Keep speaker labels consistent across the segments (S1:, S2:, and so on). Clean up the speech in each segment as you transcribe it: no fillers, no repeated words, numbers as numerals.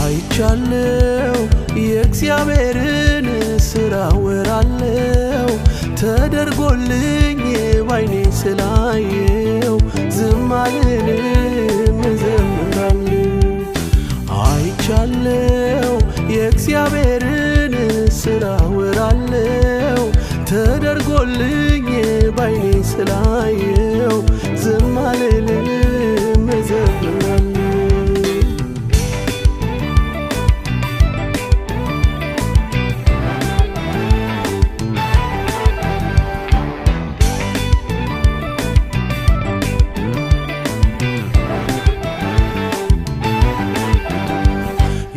S1: አይቻለው የእግዚአብሔርን ሥራ ወራለው ተደርጎልኝ ባይኔ ስላየው ዝም አልልም እዘምራለሁ አይቻለው የእግዚአብሔርን ሥራ ወራለው ተደርጎልኝ ባይኔ ስላየው ዝም አልልም እዘምራለሁ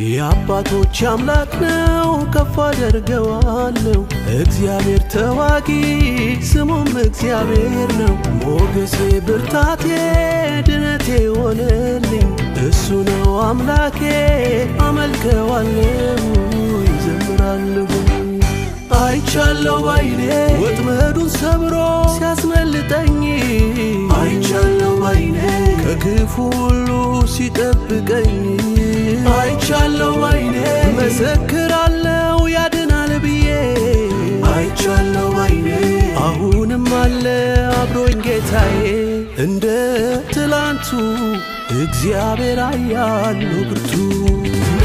S1: የአባቶች አምላክ ነው ከፍ አደርገዋለሁ እግዚአብሔር ተዋጊ ስሙም እግዚአብሔር ነው ሞገሴ ብርታቴ ድነቴ ሆነልኝ እሱ ነው አምላኬ አመልከዋለሁ ይዘምራለሁ አይቻለው ባይኔ ወጥመዱን ሰብሮ ሲያስመልጠኝ አይቻለው ባይኔ ከክፉ ሁሉ ሲጠብቀኝ አይቻለው ባይኔ መሰክራለሁ ያድናል ብዬ አይቻለው ባይኔ አሁንም አለ አብሮኝ ጌታዬ እንደ ትላንቱ እግዚአብሔር አያለው ብርቱ እንደ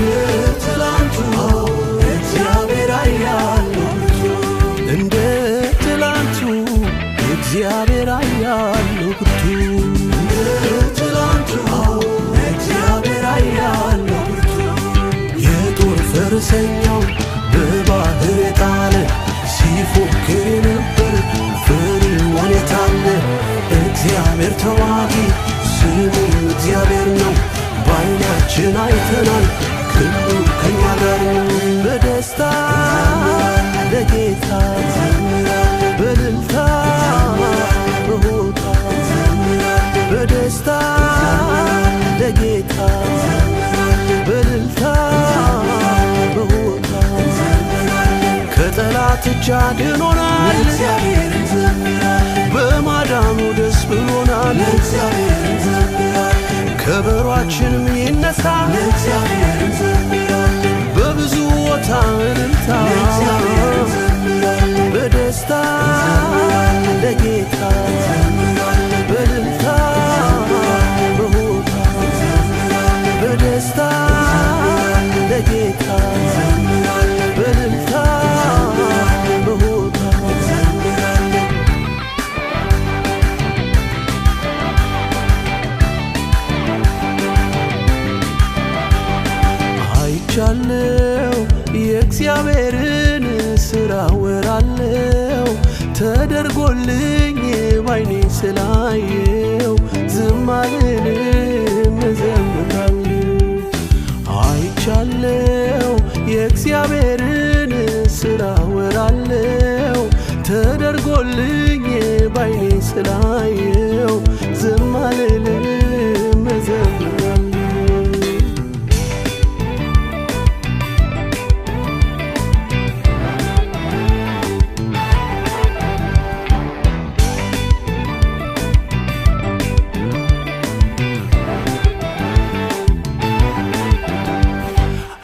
S1: ትላንቱ እግዚአብሔር አያለው ብርቱ እንደ ትላንቱ እግዚአብሔር አያለው ብርቱ እንደ ትላንቱ እግዚአብሔር አያለው ብርቱ የጦር ፈረሰኛው በባህር የጣለ ሲፎክር ነበር ፈርዖን የታለ እግዚአብሔር ተዋጊ ስሙ እግዚአብሔር ነው ባይናችን አይተናል ክንዱ ከኛ ጋር ነው በደስታ ለጌታ በእልልታ በሆታ በደስታ ለጌታ በእልልታ በሆታ ከጠላት እጅ አድኖናል በማዳኑ ደስ ብሎናል ከበሮአችንም ይነሳ በብዙ ቦታ እልልታ በደስታ ለጌታ በእልልታ በሆታ በደስታ ለጌታ በእልልታ በሆታ አይቻለው የእግዚአብሔርን ሥራ ወራለው ተደርጎልኝ ባይኔ ስላየው ዝም አልልም እዘምራለሁ አይቻለው የእግዚአብሔርን ሥራ ወራለው ተደርጎልኝ ባይኔ ስላየው ዝም አልልም እዘምራለሁ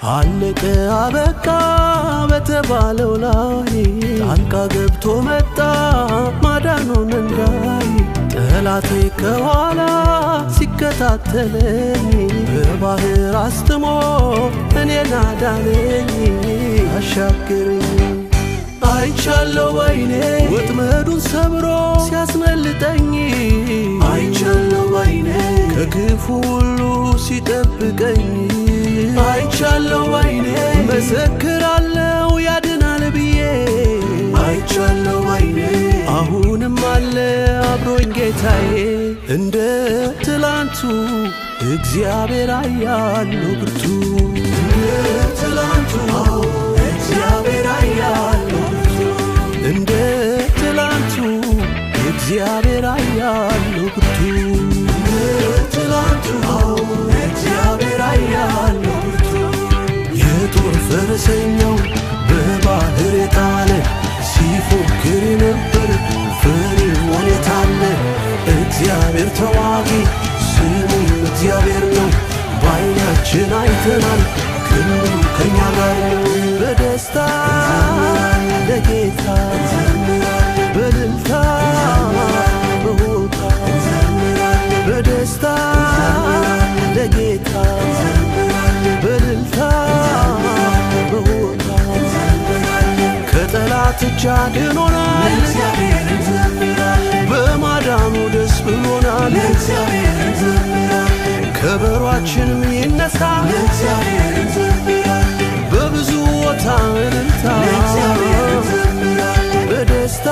S1: አለቀ አበቃ በተባለው ላይ ጣልቃ ገብቶ መጣ ማዳኑን እንዳይ ጠላቴ ከኋላ ሲከታተለኝ በባህር አስጥሞ እኔን አዳነኝ አሻገረኝ አይቻለው ባይኔ ወጥመዱን ሰብሮ ሲያስመልጠኝ አይቻለው ባይኔ ከክፉ ሁሉ ሲጠብቀኝ አይቻለው ባይኔ መሰክራለሁ ያድናል ብዬ አይቻለው ባይኔ አሁንም አለ አብሮኝ ጌታዬ እንደ ትላንቱ እግዚአብሔር አያለው ብርቱ እንደ ትላንቱ እግዚአብሔር አያለው ብርቱ እንደ ትላንቱ እግዚአብሔር አያለው ብርቱ እንደ ትላንቱ እግዚአብሔር አያለው ብርቱ የጦር ፈረሰኛው በባህር የጣለ ሲፎክር ነበር ፈርዖን የታለ እግዚአብሔር ተዋጊ ስሙ እግዚአብሔር ነው ባይናችን አይተናል ክንዱ ከኛ ጋር በደስታ ለጌታ በእልልታ በሆታ በደስታ ለጌታ በእልልታ በሆታ ከጠላት እጅ አድኖናል በማዳኑ ደስ ብሎናል ከበሮአችንም ይነሳ በብዙ ቦታ እልልታ በደስታ